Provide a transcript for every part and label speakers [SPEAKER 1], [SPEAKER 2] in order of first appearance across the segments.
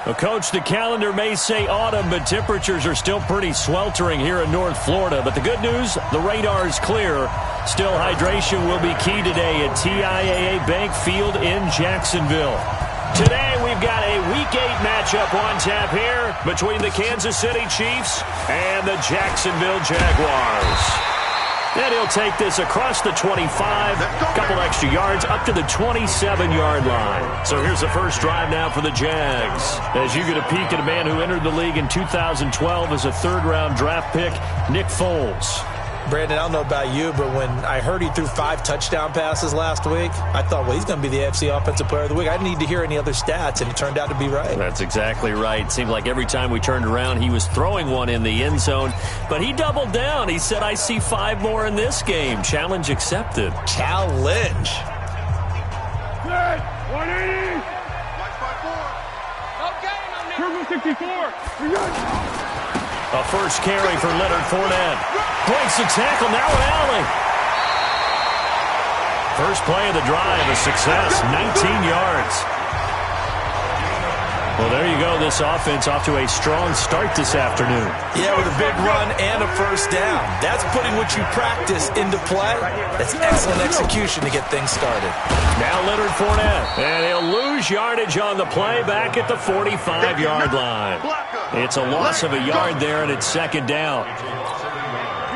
[SPEAKER 1] Well, Coach, the calendar may say autumn, but temperatures are still pretty sweltering here in North Florida. But the good news, the radar is clear. Still, hydration will be key today at TIAA Bank Field in Jacksonville. Today, we've got a Week 8 matchup on tap here between the Kansas City Chiefs and the Jacksonville Jaguars. And he'll take this across the 25, a couple extra yards, up to the 27-yard line. So here's the first drive now for the Jags. As you get a peek at a man who entered the league in 2012 as a third-round draft pick, Nick Foles.
[SPEAKER 2] Brandon, I don't know about you, but when I heard he threw 5 touchdown passes last week, I thought, well, he's going to be the AFC Offensive Player of the Week. I didn't need to hear any other stats, and it turned out to be right.
[SPEAKER 1] That's exactly right. It seemed like every time we turned around, he was throwing one in the end zone. But he doubled down. He said, I see 5 more in this game. Challenge accepted.
[SPEAKER 2] Challenge.
[SPEAKER 3] Good. 180. Okay, 64. We're good.
[SPEAKER 1] A first carry for Leonard Fournette. Breaks the tackle, now an alley. First play of the drive, a success, 19 yards. Well, there you go. This offense off to a strong start this afternoon.
[SPEAKER 2] Yeah, with a big run and a first down. That's putting what you practice into play. That's excellent execution to get things started.
[SPEAKER 1] Now Leonard Fournette, and he'll lose yardage on the play back at the 45-yard line. It's a loss of a yard there, and it's second down.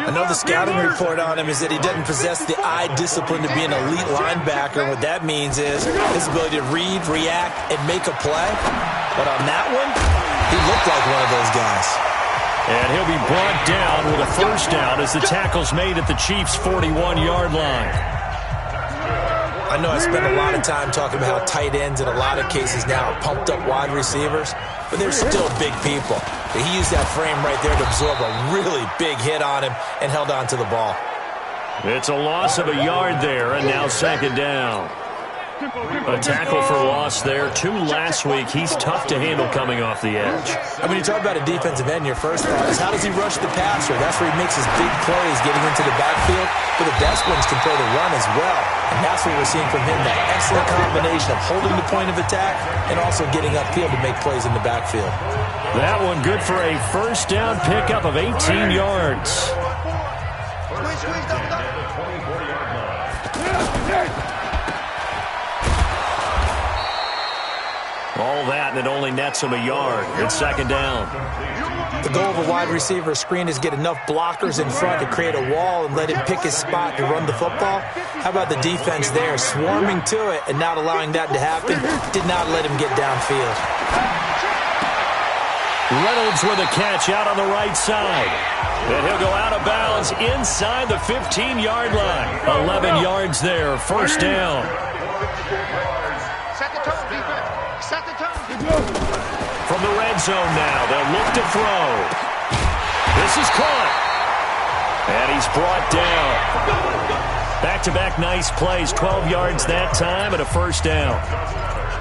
[SPEAKER 2] I know the scouting report on him is that he doesn't possess the eye discipline to be an elite linebacker. And what that means is his ability to read, react, and make a play. But on that one, he looked like one of those guys.
[SPEAKER 1] And he'll be brought down with a first down as the tackle's made at the Chiefs' 41-yard line.
[SPEAKER 2] I know I spent a lot of time talking about how tight ends in a lot of cases now are pumped up wide receivers, but they're still big people. But he used that frame right there to absorb a really big hit on him and held on to the ball.
[SPEAKER 1] It's a loss of a yard there, and now second down. A tackle for loss there. 2 last week. He's tough to handle coming off the edge.
[SPEAKER 2] I mean, you talk about a defensive end, your first thought is how does he rush the passer? That's where he makes his big plays getting into the backfield. But the best ones can play the run as well. And that's what we're seeing from him, that excellent combination of holding the point of attack and also getting upfield to make plays in the backfield.
[SPEAKER 1] That one good for a first down pickup of 18 yards. All that, and it only nets him a yard. It's second down.
[SPEAKER 2] The goal of a wide receiver screen is get enough blockers in front to create a wall and let him pick his spot to run the football. How about the defense there, swarming to it and not allowing that to happen? Did not let him get downfield.
[SPEAKER 1] Reynolds with a catch out on the right side. And he'll go out of bounds inside the 15-yard line. 11 yards there, first down.
[SPEAKER 3] Set the tone, defense. Set the tone.
[SPEAKER 1] From the red zone now, they'll look to throw. This is caught. And he's brought down. Back-to-back nice plays, 12 yards that time and a first down.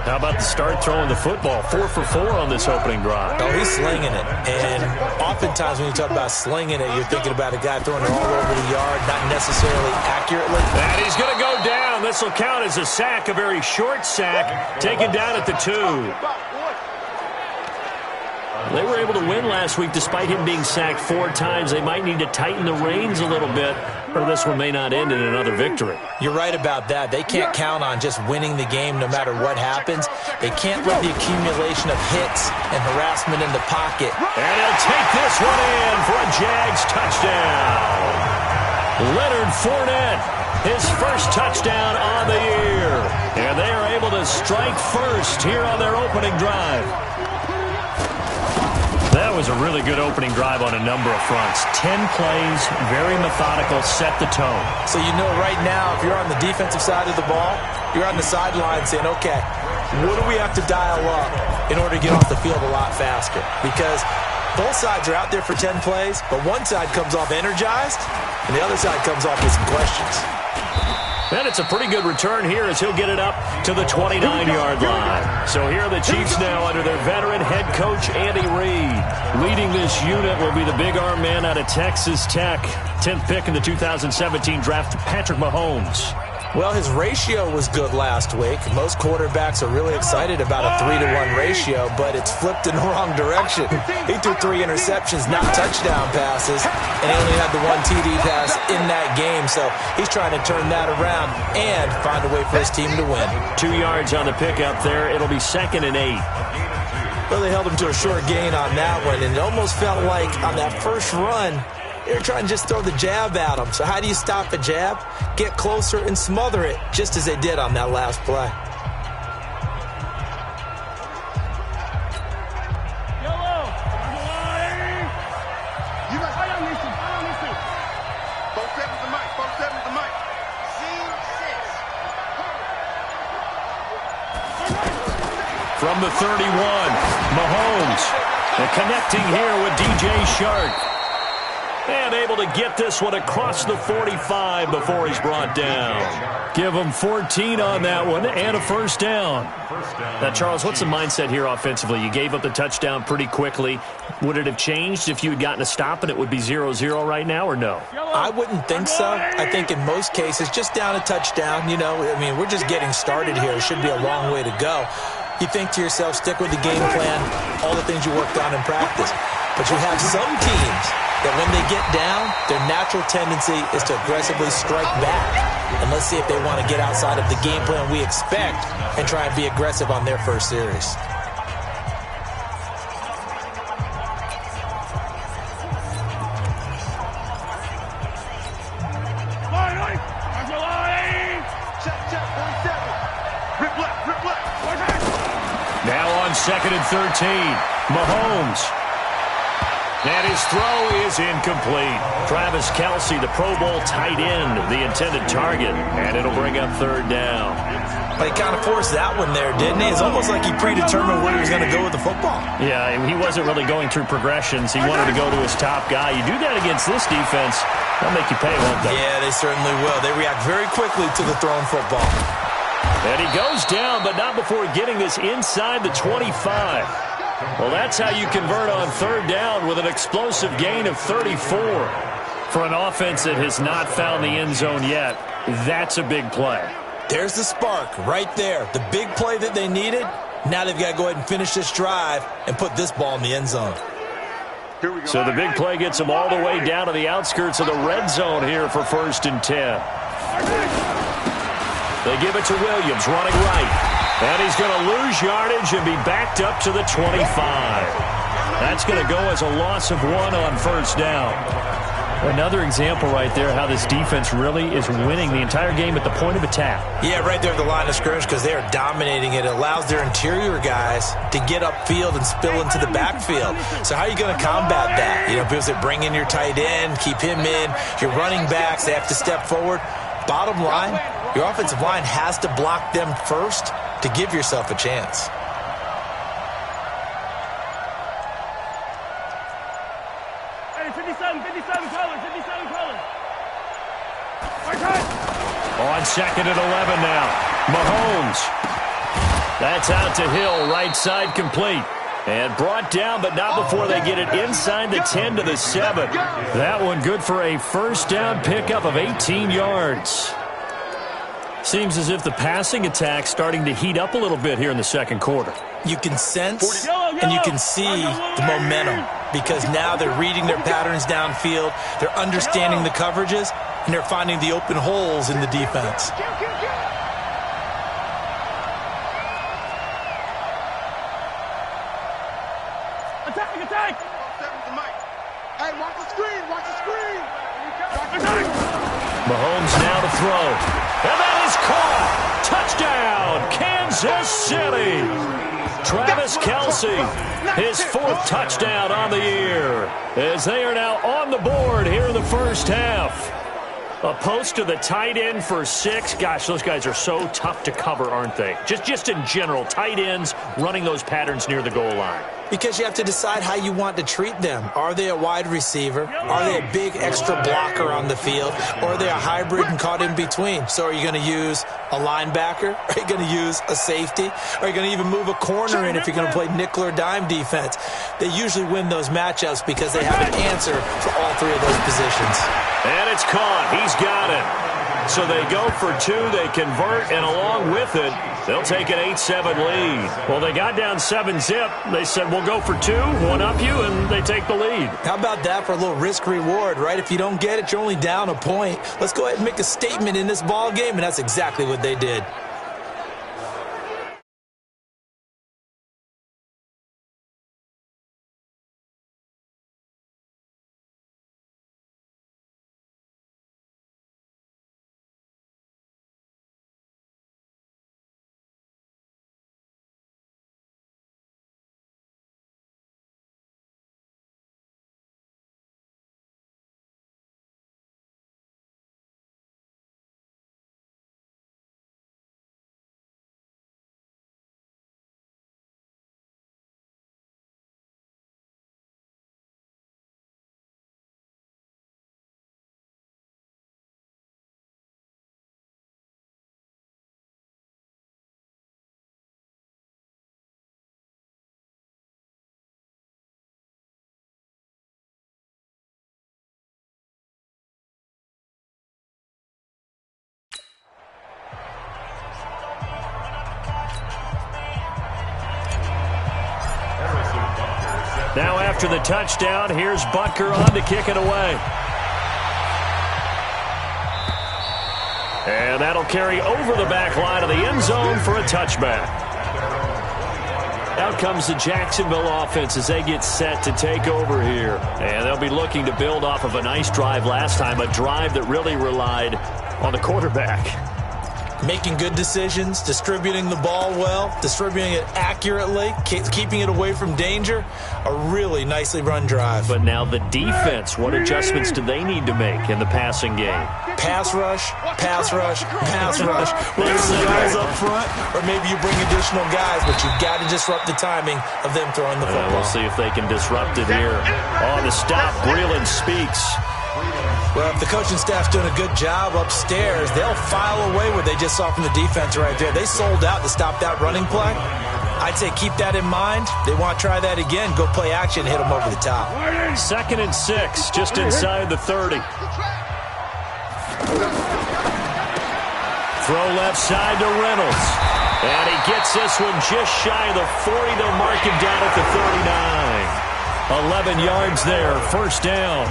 [SPEAKER 1] How about the start throwing the football? 4 for 4 on this opening drive.
[SPEAKER 2] Oh, he's slinging it. And oftentimes when you talk about slinging it, you're thinking about a guy throwing it all over the yard, not necessarily accurately.
[SPEAKER 1] And he's going to go down. This will count as a sack, a very short sack, taken down at the 2. They were able to win last week despite him being sacked 4 times. They might need to tighten the reins a little bit, or this one may not end in another victory.
[SPEAKER 2] You're right about that. They can't count on just winning the game no matter what happens. They can't let the accumulation of hits and harassment in the pocket.
[SPEAKER 1] And he'll take this one in for a Jags touchdown. Leonard Fournette, his first touchdown on the year. And they are able to strike first here on their opening drive. That was a really good opening drive on a number of fronts. 10 plays, very methodical, set the tone.
[SPEAKER 2] So you know right now, if you're on the defensive side of the ball, you're on the sideline saying, okay, what do we have to dial up in order to get off the field a lot faster? Because both sides are out there for 10 plays, but one side comes off energized, and the other side comes off with some questions.
[SPEAKER 1] And it's a pretty good return here as he'll get it up to the 29-yard line. So here are the Chiefs now under their veteran head coach, Andy Reid. Leading this unit will be the big arm man out of Texas Tech. 10th pick in the 2017 draft, Patrick Mahomes.
[SPEAKER 2] Well, his ratio was good last week. Most quarterbacks are really excited about a 3-to-1 ratio, but it's flipped in the wrong direction. He threw 3 interceptions, not touchdown passes, and he only had the 1 TD pass in that game. So he's trying to turn that around and find a way for his team to win.
[SPEAKER 1] 2 yards on the pickup there. It'll be 2nd and 8.
[SPEAKER 2] Well, they held him to a short gain on that one, and it almost felt like on that first run, they were trying to just throw the jab at him. So how do you stop a jab? Get closer and smother it, just as they did on that last play.
[SPEAKER 1] From the 31, Mahomes. And connecting here with DJ Shark. And able to get this one across the 45 before he's brought down. Give him 14 on that one and a first down. Now, Charles, what's the mindset here offensively? You gave up the touchdown pretty quickly. Would it have changed if you had gotten a stop and it would be 0-0 right now, or no?
[SPEAKER 2] I wouldn't think so. I think in most cases, just down a touchdown, you know, I mean, we're just getting started here. It should be a long way to go. You think to yourself, stick with the game plan, all the things you worked on in practice. But you have some teams that when they get down, their natural tendency is to aggressively strike back. And let's see if they want to get outside of the game plan we expect and try and be aggressive on their first series.
[SPEAKER 1] Now on 2nd and 13, Mahomes. And his throw is incomplete. Travis Kelce, the Pro Bowl tight end, the intended target. And it'll bring up 3rd down.
[SPEAKER 2] But he kind of forced that one there, didn't he? It's almost like he predetermined where he was going to go with the football.
[SPEAKER 1] Yeah, he wasn't really going through progressions. He wanted to go to his top guy. You do that against this defense, they'll make you pay, won't they?
[SPEAKER 2] Yeah, they certainly will. They react very quickly to the thrown football.
[SPEAKER 1] And he goes down, but not before getting this inside the 25. Well, that's how you convert on 3rd down with an explosive gain of 34. For an offense that has not found the end zone yet, that's a big play.
[SPEAKER 2] There's the spark right there. The big play that they needed. Now they've got to go ahead and finish this drive and put this ball in the end zone.
[SPEAKER 1] So the big play gets them all the way down to the outskirts of the red zone here for 1st and 10. They give it to Williams, running right. And he's going to lose yardage and be backed up to the 25. That's going to go as a loss of 1 on 1st down. Another example right there how this defense really is winning the entire game at the point of attack.
[SPEAKER 2] Yeah, right there at the line of scrimmage because they are dominating it. It allows their interior guys to get upfield and spill into the backfield. So how are you going to combat that? You know, because they bring in your tight end, keep him in. Your running backs, they have to step forward. Bottom line, your offensive line has to block them first to give yourself a chance.
[SPEAKER 3] Hey, 57 colors.
[SPEAKER 1] On 2nd and 11 now. Mahomes. That's out to Hill, right side complete. And brought down, but not before they get it inside the 10 to the 7. That one good for a 1st down pickup of 18 yards. Seems as if the passing attack's starting to heat up a little bit here in the 2nd quarter.
[SPEAKER 2] You can sense and you can see the momentum because now they're reading their patterns downfield, they're understanding the coverages, and they're finding the open holes in the defense.
[SPEAKER 3] Attack! Hey, watch the screen!
[SPEAKER 1] Mahomes now to throw. And that is caught. Touchdown, Kansas City. Travis Kelce, his 4th touchdown on the year, as they are now on the board here in the 1st half. A post to the tight end for 6. Gosh, those guys are so tough to cover, aren't they? Just in general, tight ends running those patterns near the goal line.
[SPEAKER 2] Because you have to decide how you want to treat them. Are they a wide receiver? Are they a big extra blocker on the field? Or are they a hybrid and caught in between? So are you going to use a linebacker? Are you going to use a safety? Are you going to even move a corner in if you're going to play nickel or dime defense? They usually win those matchups because they have an answer for all 3 of those positions.
[SPEAKER 1] And it's caught. He's got it. so they go for two, they convert, and along with it, they'll take an 8-7 lead. Well, they got down 7-zip. They said, we'll go for two, one up you, and they take the lead.
[SPEAKER 2] How about that for a little risk-reward, right? If you don't get it, you're only down a point. Let's go ahead and make a statement in this ball game, and that's exactly what they did.
[SPEAKER 1] Now after the touchdown, here's Butker on to kick it away. And that'll carry over the back line of the end zone for a touchback. Out comes the Jacksonville offense as they get set to take over here. And they'll be looking to build off of a nice drive last time, a drive that really relied on the quarterback.
[SPEAKER 2] Making good decisions, distributing the ball well, distributing it accurately, keeping it away from danger. A really nicely run drive.
[SPEAKER 1] But now the defense, what adjustments do they need to make in the passing game?
[SPEAKER 2] Pass rush, pass rush, pass rush. Whether some guys up front or maybe you bring additional guys, but you've got to disrupt the timing of them throwing the football.
[SPEAKER 1] We'll see if they can disrupt it here. On the stop, Breland speaks.
[SPEAKER 2] Well, if the coaching staff's doing a good job upstairs, they'll file away what they just saw from the defense right there. They sold out to stop that running play. I'd say keep that in mind. They want to try that again. Go play action, hit them over the top.
[SPEAKER 1] 2nd and 6, just inside the 30. Throw left side to Reynolds. And he gets this one just shy of the 40. They'll mark him down at the 39. 11 yards there, first down.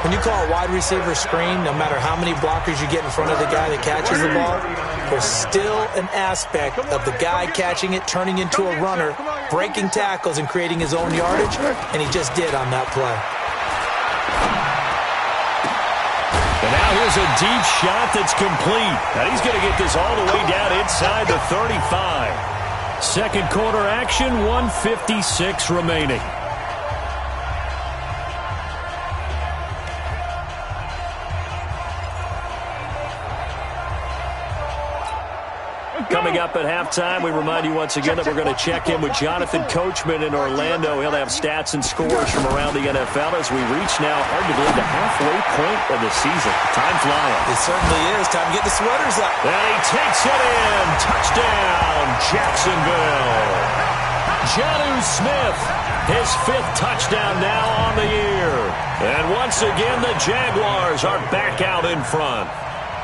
[SPEAKER 2] When you call a wide receiver screen, no matter how many blockers you get in front of the guy that catches the ball, there's still an aspect of the guy catching it, turning into a runner, breaking tackles and creating his own yardage, and he just did on that play.
[SPEAKER 1] And now here's a deep shot that's complete. And he's going to get this all the way down inside the 35. Second quarter action, 1:56 remaining. Coming up at halftime, we remind you once again that we're going to check in with Jonathan Coachman in Orlando. He'll have stats and scores from around the NFL as we reach now, hard to believe, the halfway point of the season. Time flying.
[SPEAKER 2] It certainly is. Time to get the sweaters up.
[SPEAKER 1] And he takes it in. Touchdown, Jacksonville. Jonnu Smith, his 5th touchdown now on the year. And once again, the Jaguars are back out in front.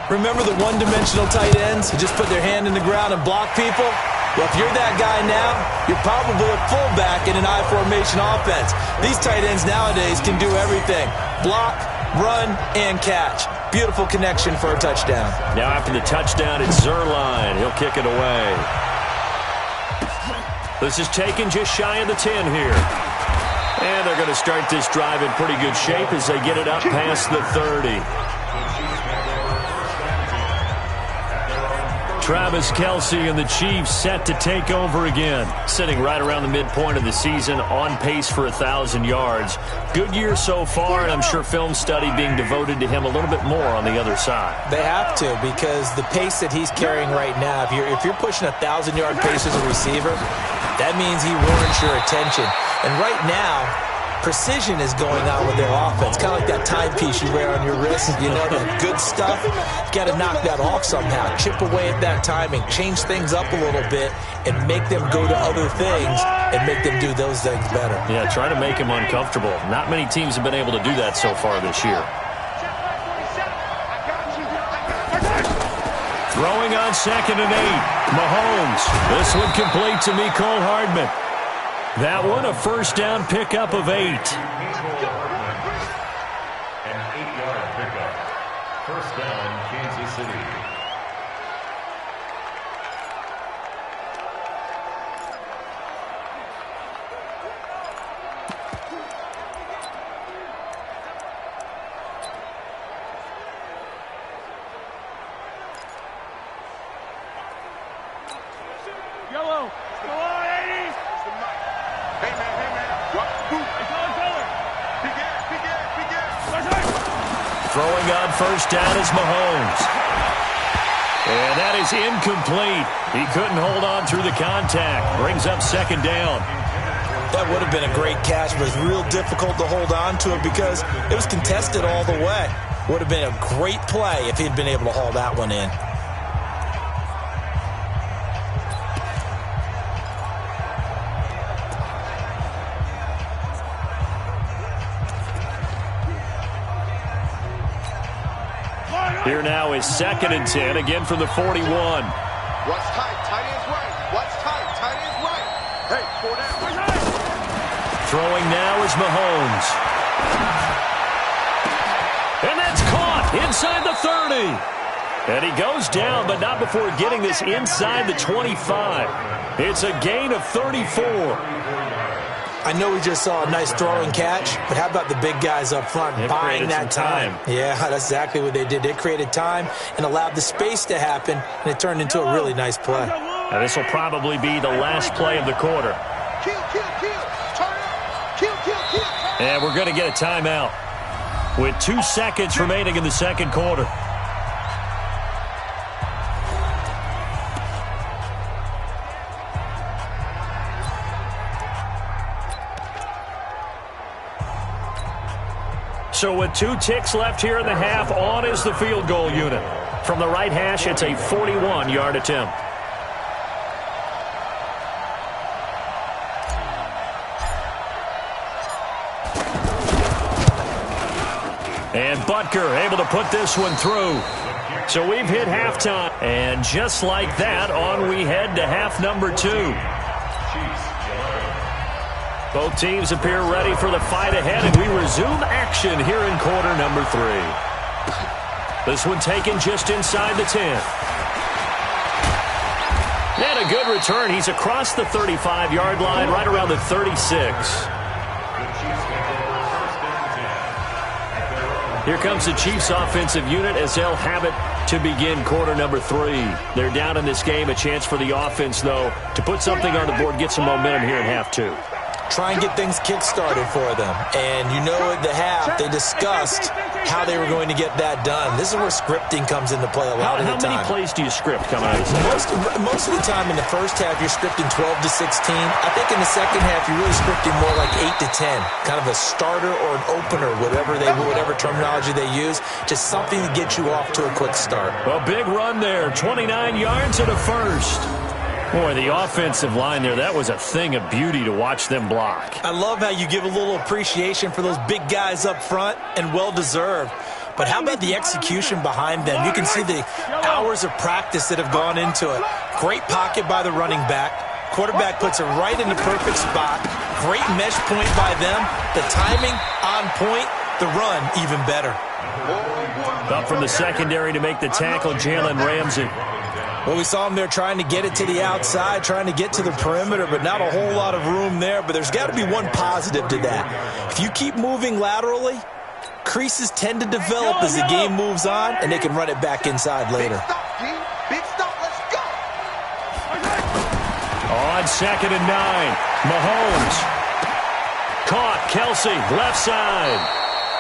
[SPEAKER 2] Remember the one-dimensional tight ends who just put their hand in the ground and block people? Well, if you're that guy now, you're probably a fullback in an I-formation offense. These tight ends nowadays can do everything. Block, run, and catch. Beautiful connection for a touchdown.
[SPEAKER 1] Now after the touchdown, it's Zuerlein. He'll kick it away. This is taken just shy of the 10 here. And they're going to start this drive in pretty good shape as they get it up past the 30. Travis Kelce and the Chiefs set to take over again. Sitting right around the midpoint of the season, on pace for 1,000 yards. Good year so far, and I'm sure film study being devoted to him a little bit more on the other side.
[SPEAKER 2] They have to, because the pace that he's carrying right now, if you're pushing 1,000-yard pace as a receiver, that means he warrants your attention. And right now, precision is going on with their offense. Kind of like that timepiece you wear on your wrist. You know, that good stuff. You got to knock that off somehow. Chip away at that timing. Change things up a little bit and make them go to other things and make them do those things better.
[SPEAKER 1] Yeah, try to make him uncomfortable. Not many teams have been able to do that so far this year. Throwing on 2nd and 8. Mahomes. This one complete to Mecole Hardman. That one a first down pickup of 8.
[SPEAKER 4] An 8-yard pickup. First down, Kansas City.
[SPEAKER 3] Yellow. Go on, 80s. Hey, man. Watch the boot. It's on color. Big ass.
[SPEAKER 1] Throwing on first down is Mahomes. And that is incomplete. He couldn't hold on through the contact. Brings up 2nd down.
[SPEAKER 2] That would have been a great catch, but it's real difficult to hold on to it because it was contested all the way. Would have been a great play if he'd been able to haul that one in.
[SPEAKER 1] Here now is 2nd and 10, again from the 41.
[SPEAKER 3] Watch tight. Tight end's right. Watch tight. Tight end's right. Hey, 4 down.
[SPEAKER 1] Throwing now is Mahomes. And that's caught inside the 30. And he goes down, but not before getting this inside the 25. It's a gain of 34.
[SPEAKER 2] I know we just saw a nice throwing catch, but how about the big guys up front buying that time? Yeah, that's exactly what they did. They created time and allowed the space to happen, and it turned into a really nice play.
[SPEAKER 1] Now, this will probably be the last play of the quarter.
[SPEAKER 3] Kill. Turn up. Kill.
[SPEAKER 1] And we're going to get a timeout with 2 seconds remaining in the second quarter. So with 2 ticks left here in the half, on is the field goal unit. From the right hash, it's a 41-yard attempt. And Butker able to put this one through. So we've hit halftime. And just like that, on we head to half number 2. Both teams appear ready for the fight ahead, and we resume action here in quarter number 3. This one taken just inside the 10. And a good return. He's across the 35-yard line, right around the 36. Here comes the Chiefs offensive unit as they'll have it to begin quarter number 3. They're down in this game. A chance for the offense, though, to put something on the board, get some momentum here in half 2.
[SPEAKER 2] Try and get things kick-started for them. And you know at the half, they discussed how they were going to get that done. This is where scripting comes into play a lot of the time.
[SPEAKER 1] How many plays do you script coming out of this?
[SPEAKER 2] Most of the time in the first half, you're scripting 12 to 16. I think in the second half, you're really scripting more like 8 to 10. Kind of a starter or an opener, whatever terminology they use. Just something to get you off to a quick start.
[SPEAKER 1] A big run there. 29 yards and a first. Boy, the offensive line there, that was a thing of beauty to watch them block.
[SPEAKER 2] I love how you give a little appreciation for those big guys up front, and well-deserved. But how about the execution behind them? You can see the hours of practice that have gone into it. Great pocket by the running back. Quarterback puts it right in the perfect spot. Great mesh point by them. The timing on point. The run even better.
[SPEAKER 1] Up from the secondary to make the tackle, Jalen Ramsey.
[SPEAKER 2] Well, we saw him there trying to get it to the outside, trying to get to the perimeter, but not a whole lot of room there. But there's got to be one positive to that. If you keep moving laterally, creases tend to develop as the game moves on, and they can run it back inside later.
[SPEAKER 3] Big stop, let's go.
[SPEAKER 1] On 2nd and 9, Mahomes. Caught, Kelsey, left side.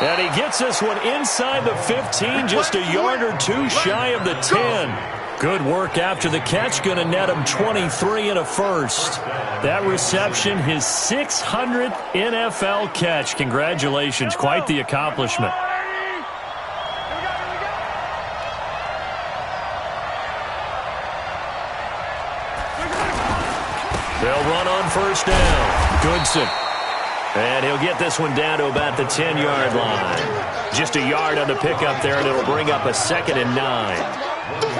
[SPEAKER 1] And he gets this one inside the 15, just a yard or 2 shy of the 10. Good work after the catch, going to net him 23 and a first. That reception, his 600th NFL catch. Congratulations, quite the accomplishment. They'll run on first down. Goodson. And he'll get this one down to about the 10-yard line. Just a yard on the pickup there, and it'll bring up a 2nd and 9.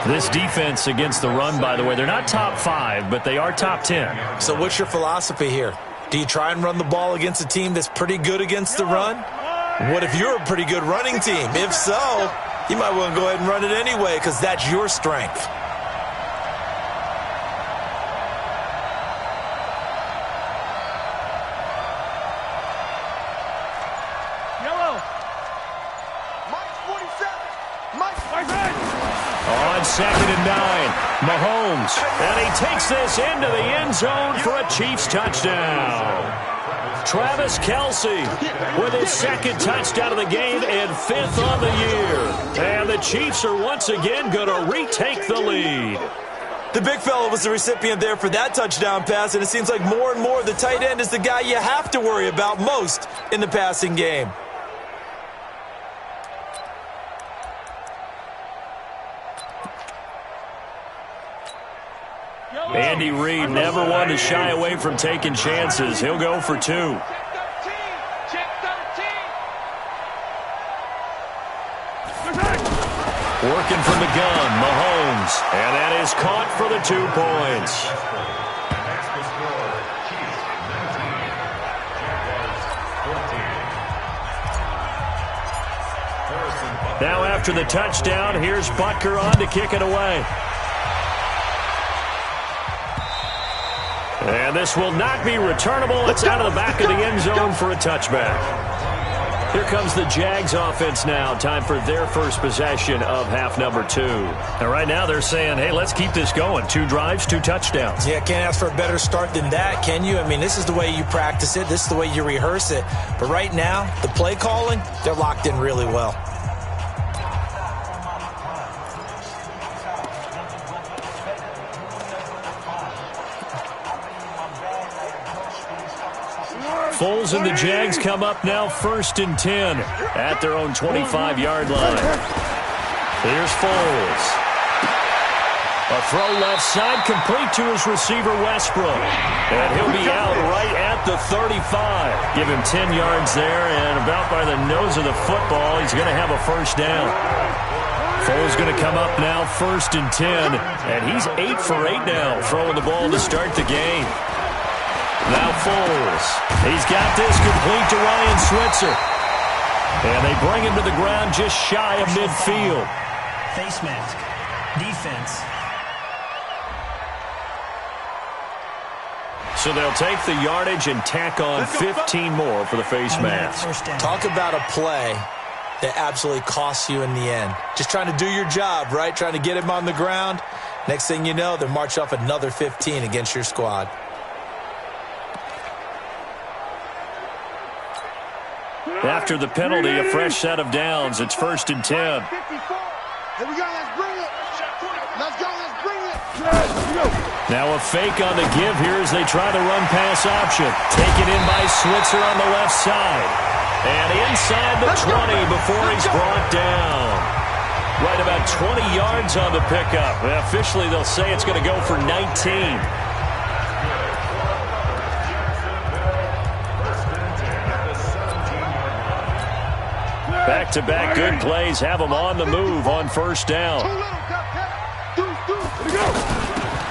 [SPEAKER 1] This defense against the run, by the way, they're not top 5, but they are top 10.
[SPEAKER 2] So what's your philosophy here? Do you try and run the ball against a team that's pretty good against the run? What if you're a pretty good running team? If so, you might want to go ahead and run it anyway because that's your strength.
[SPEAKER 1] On 2nd and 9, Mahomes, and he takes this into the end zone for a Chiefs touchdown. Travis Kelce with his 2nd touchdown of the game and 5th on the year. And the Chiefs are once again going to retake the lead.
[SPEAKER 2] The big fella was the recipient there for that touchdown pass, and it seems like more and more the tight end is the guy you have to worry about most in the passing game.
[SPEAKER 1] Andy Reid never one to shy away from taking chances. He'll go for 2. Working from the gun, Mahomes. And that is caught for the 2 points. Now after the touchdown, here's Butker on to kick it away. And this will not be returnable. It's out of the back of the end zone for a touchback. Here comes the Jags offense now. Time for their first possession of half number 2. And right now they're saying, hey, let's keep this going. 2 drives, 2 touchdowns.
[SPEAKER 2] Yeah, can't ask for a better start than that, can you? I mean, this is the way you practice it. This is the way you rehearse it. But right now, the play calling, they're locked in really well.
[SPEAKER 1] Foles and the Jags come up now 1st and 10 at their own 25-yard line. Here's Foles. A throw left side complete to his receiver Westbrook. And he'll be out right at the 35. Give him 10 yards there, and about by the nose of the football, he's going to have a first down. Foles going to come up now 1st and 10, and he's 8 for 8 now, throwing the ball to start the game. Now Foles. He's got this complete to Ryan Switzer. And they bring him to the ground just shy of midfield.
[SPEAKER 5] Face mask. Defense.
[SPEAKER 1] So they'll take the yardage and tack on 15 more for the face mask.
[SPEAKER 2] Talk about a play that absolutely costs you in the end. Just trying to do your job, right? Trying to get him on the ground. Next thing you know, they'll march off another 15 against your squad.
[SPEAKER 1] After the penalty, a fresh set of downs. It's 1st and 10.
[SPEAKER 3] Here we go, let's bring it. Let's go, let's bring it.
[SPEAKER 1] Now a fake on the give here as they try the run-pass option. Taken in by Switzer on the left side. And inside the 20 before he's brought down. Right about 20 yards on the pickup. Officially, they'll say it's going to go for 19. Back-to-back good plays have them on the move on 1st down.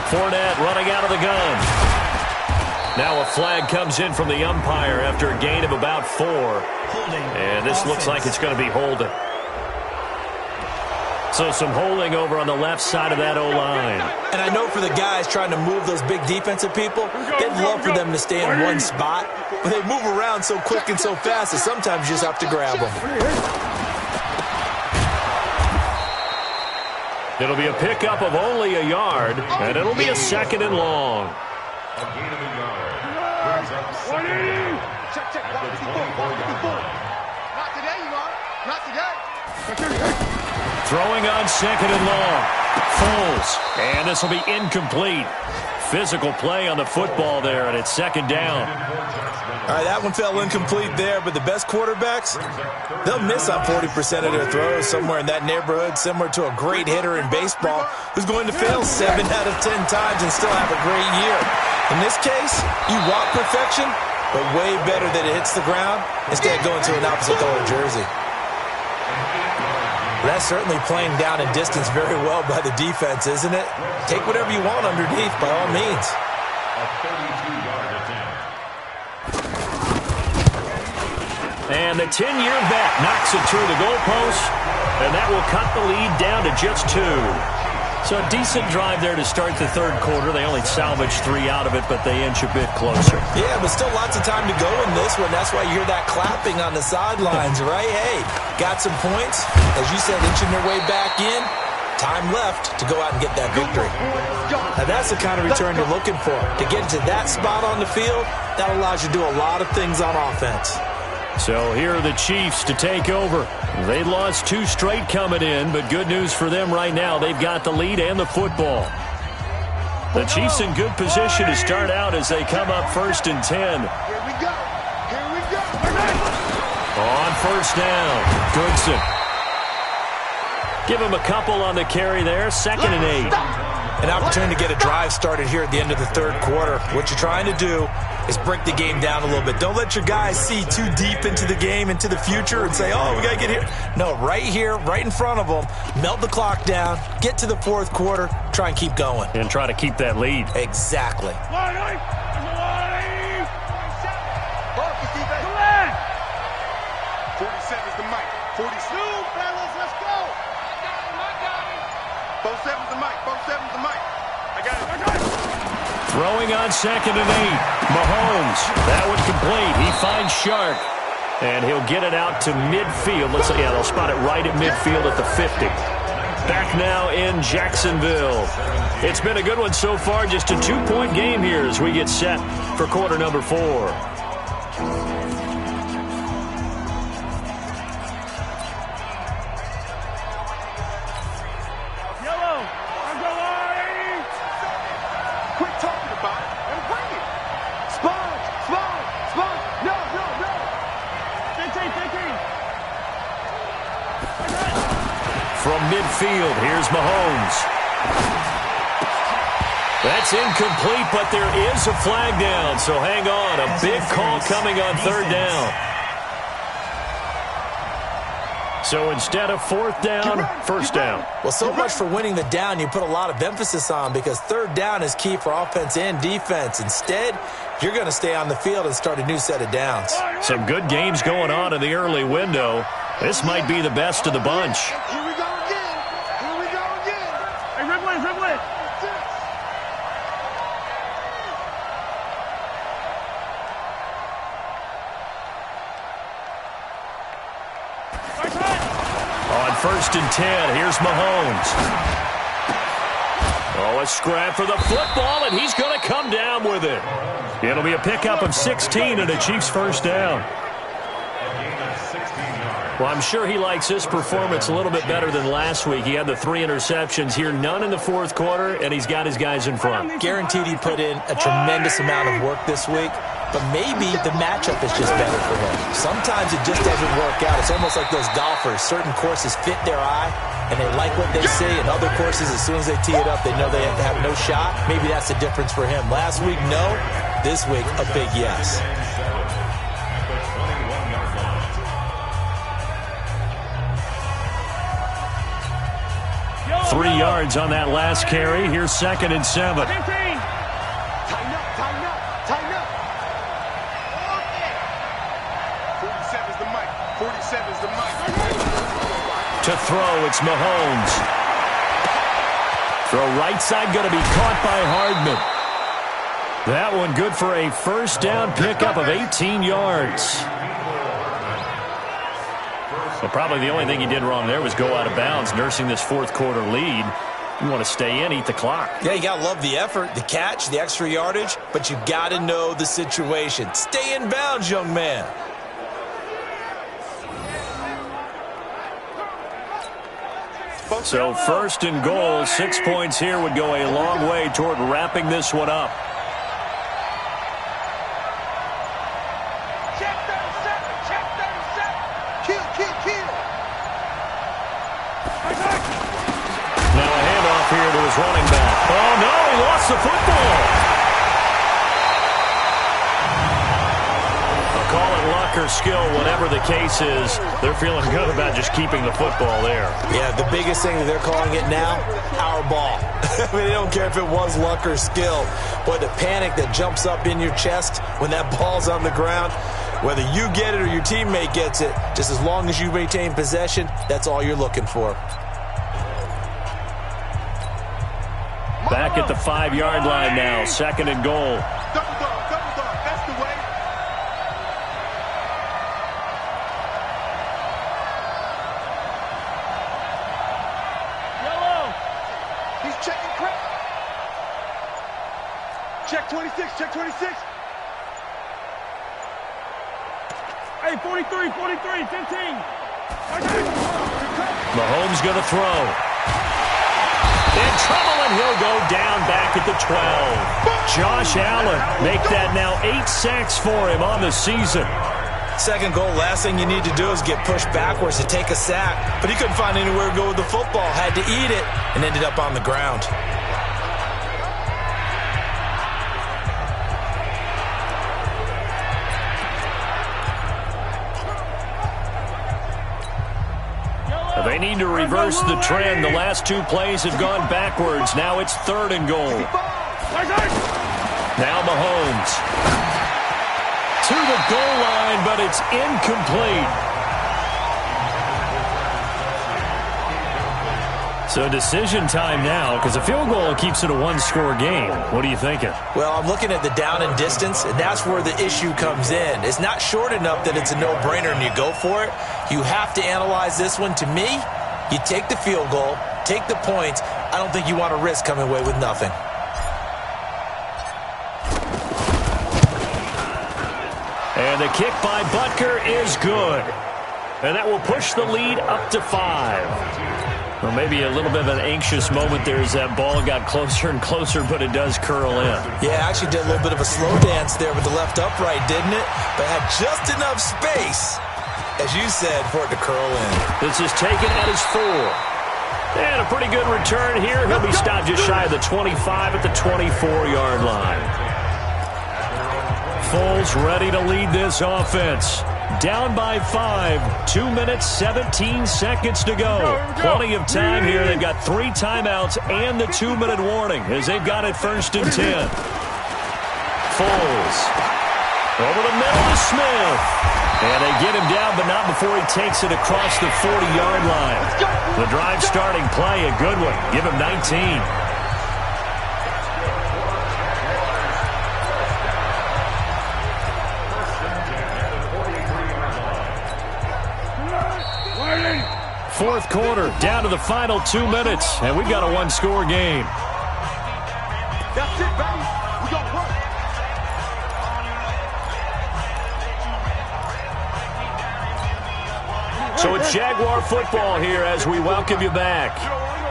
[SPEAKER 1] Fournette running out of the gun. Now a flag comes in from the umpire after a gain of about 4. And this looks like it's going to be holding. So some holding over on the left side of that O-line.
[SPEAKER 2] And I know for the guys trying to move those big defensive people, they'd love for them to stay in one spot. But they move around so quick and so fast that sometimes you just have to grab them.
[SPEAKER 1] It'll be a pickup of only a yard, and it'll be a 2nd and long.
[SPEAKER 4] A gain of a yard. Brings up 2nd.
[SPEAKER 3] Check. Not today, you are. Not today.
[SPEAKER 1] Throwing on 2nd and long. Foles. And this will be incomplete. Physical play on the football there, and it's 2nd down.
[SPEAKER 2] All right, that one fell incomplete there, but the best quarterbacks, they'll miss on 40% of their throws, somewhere in that neighborhood, similar to a great hitter in baseball who's going to fail 7 out of 10 times and still have a great year. In this case, you want perfection, but way better that it hits the ground instead of going to an opposite color jersey. That's certainly playing down and distance very well by the defense, isn't it? Take whatever you want underneath, by all means.
[SPEAKER 4] A 32-yard attempt.
[SPEAKER 1] And the 10-year vet knocks it through the goalpost, and that will cut the lead down to just 2. So a decent drive there to start the third quarter. They only salvaged 3 out of it, but they inch a bit closer.
[SPEAKER 2] Yeah, but still lots of time to go in this one. That's why you hear that clapping on the sidelines, right? Hey, got some points. As you said, inching their way back in. Time left to go out and get that victory. Now, that's the kind of return you're looking for. To get into that spot on the field, that allows you to do a lot of things on offense.
[SPEAKER 1] So here are the Chiefs to take over. They lost 2 straight coming in, but good news for them right now. They've got the lead and the football. The Chiefs in good position to start out as they come up 1st and 10.
[SPEAKER 3] Here we go. Here we go.
[SPEAKER 1] On 1st down, Goodson. Give him a couple on the carry there. 2nd and 8.
[SPEAKER 2] An opportunity to get a drive started here at the end of the third quarter. What you're trying to do is break the game down a little bit. Don't let your guys see too deep into the game, into the future, and say, oh, we got to get here. No, right here, right in front of them, melt the clock down, get to the fourth quarter, try and keep going.
[SPEAKER 1] And try to keep that lead.
[SPEAKER 2] Exactly.
[SPEAKER 3] 47's the mic. 47. Fellas, let's go. I got him. 47's the mic. 47's the mic. I got it.
[SPEAKER 1] Throwing on 2nd and 8. Mahomes. That one complete. He finds Shark. And he'll get it out to midfield. Let's say, yeah, they'll spot it right at midfield at the 50. Back now in Jacksonville. It's been a good one so far. Just a 2-point game here as we get set for quarter number 4. From midfield, here's Mahomes. That's incomplete, but there is a flag down, so hang on. A big call coming on 3rd down. So instead of 4th down, 1st down.
[SPEAKER 2] Well, so much for winning the down you put a lot of emphasis on, because 3rd down is key for offense and defense. Instead, you're going to stay on the field and start a new set of downs.
[SPEAKER 1] Some good games going on in the early window. This might be the best of the bunch.
[SPEAKER 3] Here we go again. Here we go again. Hey, Ridley.
[SPEAKER 1] On 1st and 10, here's Mahomes. Oh, a scrap for the football, and he's going to come down with it. It'll be a pickup of 16 and a Chiefs 1st down. Well, I'm sure he likes his performance a little bit better than last week. He had the 3 interceptions here, none in the 4th quarter, and he's got his guys in front.
[SPEAKER 2] Guaranteed he put in a tremendous amount of work this week, but maybe the matchup is just better for him. Sometimes it just doesn't work out. It's almost like those golfers. Certain courses fit their eye, and they like what they see, and other courses, as soon as they tee it up, they know they have no shot. Maybe that's the difference for him. Last week, no. This week, a big yes.
[SPEAKER 1] 3 yards on that last carry. Here's 2nd and 7.
[SPEAKER 3] Tighten up. 47's the mic. 47's the mic.
[SPEAKER 1] To throw, it's Mahomes. Throw right side, going to be caught by Hardman. That one good for a 1st down pickup of 18 yards. Well, probably the only thing he did wrong there was go out of bounds, nursing this 4th quarter lead. You want to stay in, eat the clock.
[SPEAKER 2] Yeah, you got to love the effort, the catch, the extra yardage, but you got to know the situation. Stay in bounds, young man.
[SPEAKER 1] So 1st and goal, 6 points here would go a long way toward wrapping this one up.
[SPEAKER 3] Running back.
[SPEAKER 1] Oh, no, he lost the football. A call it luck or skill, whatever the case is, they're feeling good about just keeping the football there.
[SPEAKER 2] Yeah, the biggest thing that they're calling it now, our ball. I mean, they don't care if it was luck or skill. Boy, the panic that jumps up in your chest when that ball's on the ground, whether you get it or your teammate gets it, just as long as you maintain possession, that's all you're looking for.
[SPEAKER 1] Back at the 5-yard line now, 2nd and goal.
[SPEAKER 3] Double dog, that's the way. Yellow. He's checking crap. Check 26, check 26. Hey, 43, 15.
[SPEAKER 1] Mahomes going to throw. In trouble, and he'll go down back at the 12. Josh Allen make that now 8 sacks for him on the season.
[SPEAKER 2] 2nd goal, last thing you need to do is get pushed backwards to take a sack. But he couldn't find anywhere to go with the football. Had to eat it and ended up on the ground.
[SPEAKER 1] They need to reverse the trend. The last 2 plays have gone backwards. Now it's 3rd and goal. Now Mahomes. To the goal line, but it's incomplete. So decision time now, because a field goal keeps it a 1-score game. What are you thinking?
[SPEAKER 2] Well, I'm looking at the down and distance, and that's where the issue comes in. It's not short enough that it's a no-brainer and you go for it. You have to analyze this one. To me, you take the field goal, take the points. I don't think you want to risk coming away with nothing.
[SPEAKER 1] And the kick by Butker is good. And that will push the lead up to 5. Well, maybe a little bit of an anxious moment there as that ball got closer and closer, but it does curl in.
[SPEAKER 2] Yeah, actually did a little bit of a slow dance there with the left upright, didn't it? But had just enough space, as you said, for it to curl in.
[SPEAKER 1] This is taken at his 4. And a pretty good return here. He'll be stopped just shy of the 25 at the 24-yard line. Foles ready to lead this offense. Down by 5, 2 minutes, 17 seconds to go. Plenty of time here. They've got 3 timeouts and the 2-minute warning as they've got it 1st and 10. Foles over the middle to Smith. And they get him down, but not before he takes it across the 40-yard line. The drive starting play, a good one. Give him 19. Fourth quarter, down to the final 2 minutes, and we've got a 1-score game.
[SPEAKER 3] That's it, baby. We got work.
[SPEAKER 1] So it's Jaguar football here as we welcome you back.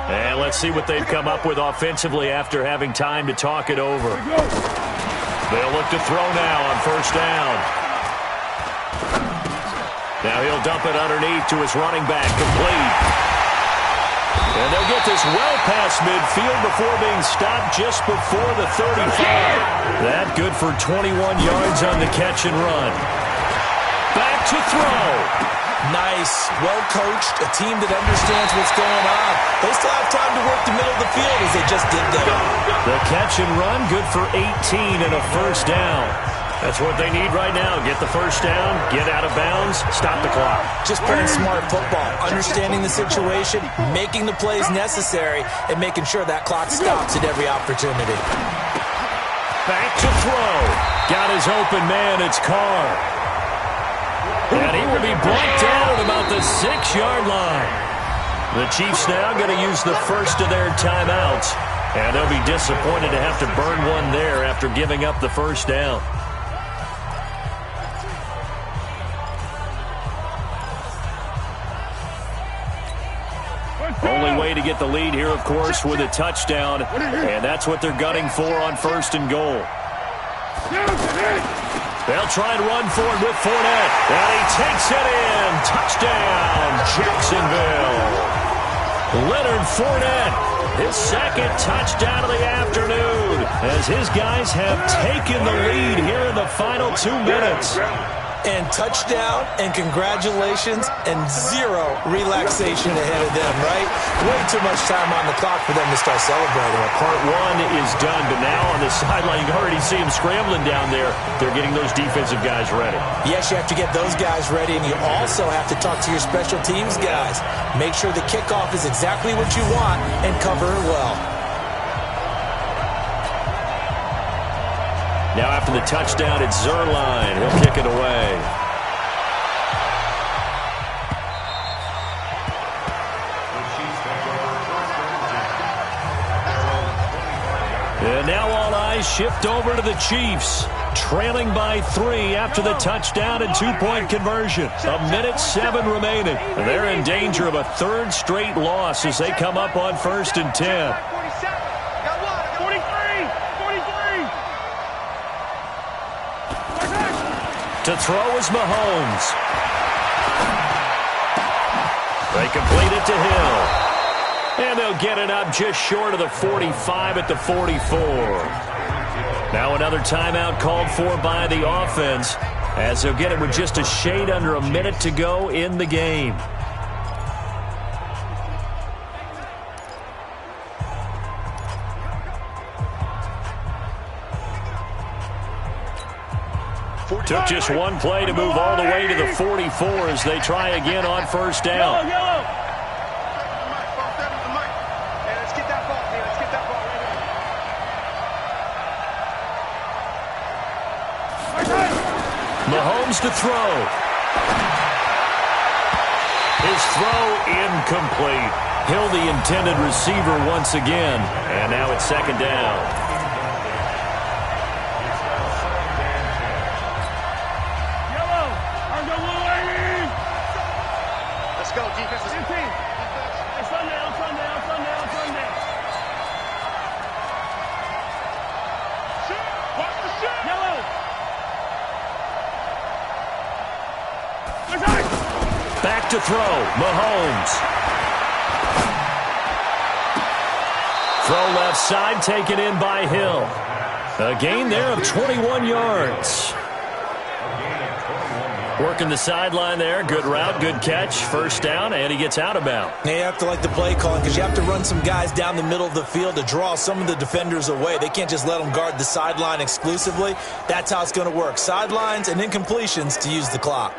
[SPEAKER 1] And let's see what they've come up with offensively after having time to talk it over. They'll look to throw now on 1st down. Now he'll dump it underneath to his running back, complete. And they'll get this well past midfield before being stopped just before the 35. That good for 21 yards on the catch and run. Back to throw.
[SPEAKER 2] Nice, well-coached, a team that understands what's going on. They still have time to work the middle of the field as they just did there.
[SPEAKER 1] The catch and run, good for 18 and a 1st down. That's what they need right now. Get the 1st down, get out of bounds, stop the clock.
[SPEAKER 2] Just playing smart football, understanding the situation, making the plays necessary, and making sure that clock stops at every opportunity.
[SPEAKER 1] Back to throw. Got his open man, it's Carr. And he will be brought down at about the 6-yard line. The Chiefs now going to use the first of their timeouts. And they'll be disappointed to have to burn one there after giving up the 1st down. Only way to get the lead here, of course, with a touchdown. And that's what they're gunning for on 1st and goal. They'll try and run for it with Fournette. And he takes it in. Touchdown, Jacksonville. Leonard Fournette, his 2nd touchdown of the afternoon, as his guys have taken the lead here in the final 2 minutes.
[SPEAKER 2] and touchdown and congratulations and zero relaxation ahead of them, right? Way too much time on the clock for them to start celebrating.
[SPEAKER 1] Part one is done, but now on the sideline, you can already see them scrambling down there. They're getting those defensive guys ready.
[SPEAKER 2] Yes, you have to get those guys ready, and you also have to talk to your special teams guys. Make sure the kickoff is exactly what you want and cover it well.
[SPEAKER 1] Now after the touchdown, it's Zerline. He'll kick it away. And now all eyes shift over to the Chiefs, trailing by 3 after the touchdown and 2-point conversion. 1:07 remaining. They're in danger of a third straight loss as they come up on 1st and 10. To throw is Mahomes. They complete it to Hill. And they'll get it up just short of the 45 at the 44. Now another timeout called for by the offense as they'll get it with just a shade under a minute to go in the game. Took just one play to move all the way to the 44 as they try again on 1st down. Mahomes to throw. His throw incomplete. Hill the intended receiver once again. And now it's 2nd down. Back to throw, Mahomes. Throw left side, taken in by Hill. A gain there of 21 yards. Working the sideline there. Good route, good catch. 1st down, and he gets out of bounds.
[SPEAKER 2] You have to like the play calling because you have to run some guys down the middle of the field to draw some of the defenders away. They can't just let them guard the sideline exclusively. That's how it's going to work. Sidelines and incompletions to use the clock.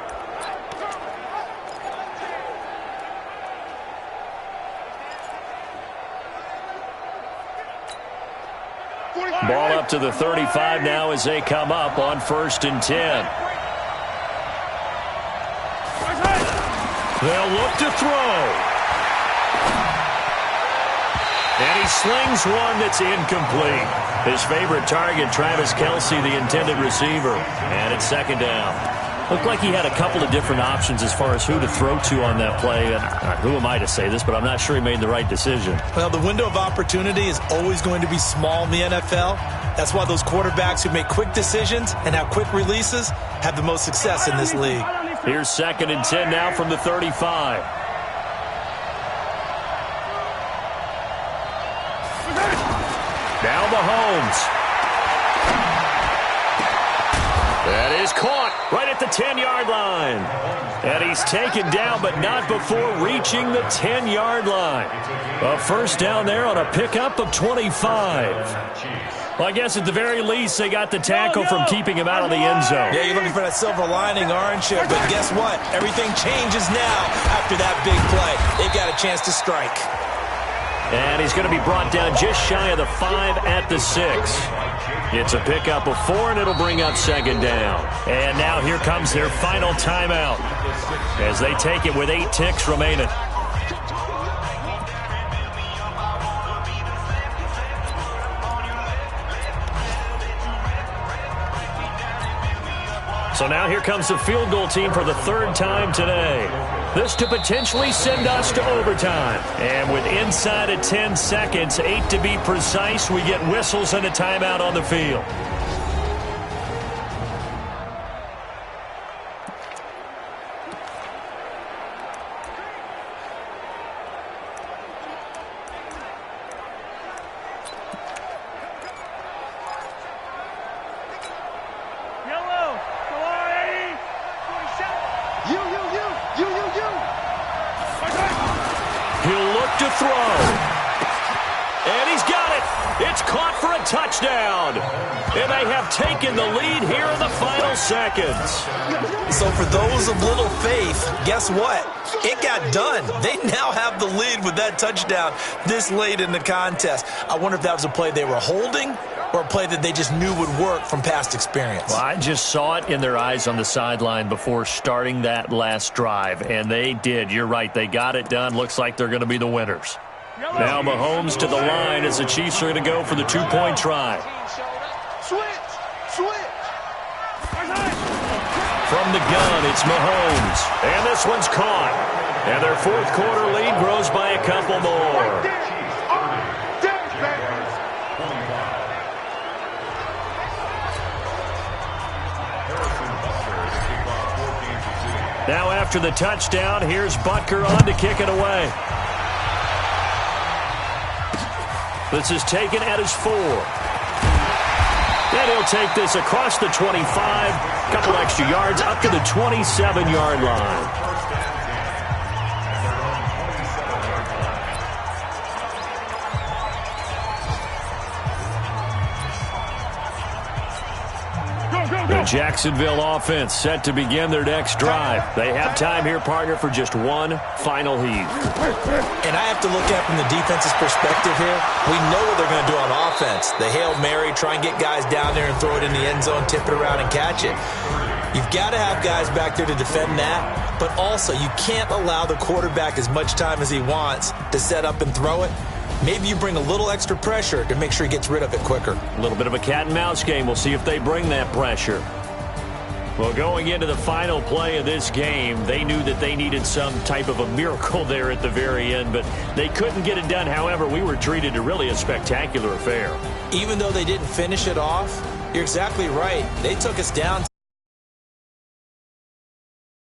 [SPEAKER 1] Ball up to the 35 now as they come up on 1st and 10. They'll look to throw. And he slings one that's incomplete. His favorite target, Travis Kelce, the intended receiver. And it's 2nd down. Looked like he had a couple of different options as far as who to throw to on that play. And who am I to say this, but I'm not sure he made the right decision.
[SPEAKER 2] Well, the window of opportunity is always going to be small in the NFL. That's why those quarterbacks who make quick decisions and have quick releases have the most success in this league.
[SPEAKER 1] Here's 2nd and 10 now from the 35. Now Mahomes. That is caught right at the 10-yard line. And he's taken down, but not before reaching the 10-yard line. A 1st down there on a pickup of 25. Well, I guess at the very least, they got the tackle from keeping him out of the end zone.
[SPEAKER 2] Yeah, you're looking for that silver lining, aren't you? But guess what? Everything changes now after that big play. They got a chance to strike.
[SPEAKER 1] And he's going to be brought down just shy of the 5 at the 6. It's a pickup of 4, and it'll bring up 2nd down. And now here comes their final timeout as they take it with 8 ticks remaining. So now here comes the field goal team for the 3rd time today. This to potentially send us to overtime. And with inside of 10 seconds, 8 to be precise, we get whistles and a timeout on the field. touchdown. And they have taken the lead here in the final seconds.
[SPEAKER 2] So for those of little faith, guess what? It got done. They now have the lead with that touchdown this late in the contest. I wonder if that was a play they were holding or a play that they just knew would work from past experience.
[SPEAKER 1] Well, I just saw it in their eyes on the sideline before starting that last drive, and they did. You're right. They got it done. Looks like they're going to be the winners. Now Mahomes to the line as the Chiefs are going to go for the two-point try. From the gun, it's Mahomes. And this one's caught. And their fourth quarter lead grows by a couple more. Now after the touchdown, here's Butker on to kick it away. This is taken at his 4. And he'll take this across the 25, couple extra yards up to the 27-yard line. The Jacksonville offense set to begin their next drive. They have time here, partner, for just one final heave.
[SPEAKER 2] And I have to look at it from the defense's perspective here. We know what they're going to do on offense. The Hail Mary, try and get guys down there and throw it in the end zone, tip it around and catch it. You've got to have guys back there to defend that, but also you can't allow the quarterback as much time as he wants to set up and throw it. Maybe you bring a little extra pressure to make sure he gets rid of it quicker.
[SPEAKER 1] A little bit of a cat and mouse game. We'll see if they bring that pressure. Well, going into the final play of this game, they knew that they needed some type of a miracle there at the very end, but they couldn't get it done. However, we were treated to really a spectacular affair.
[SPEAKER 2] Even though they didn't finish it off, you're exactly right. They took us down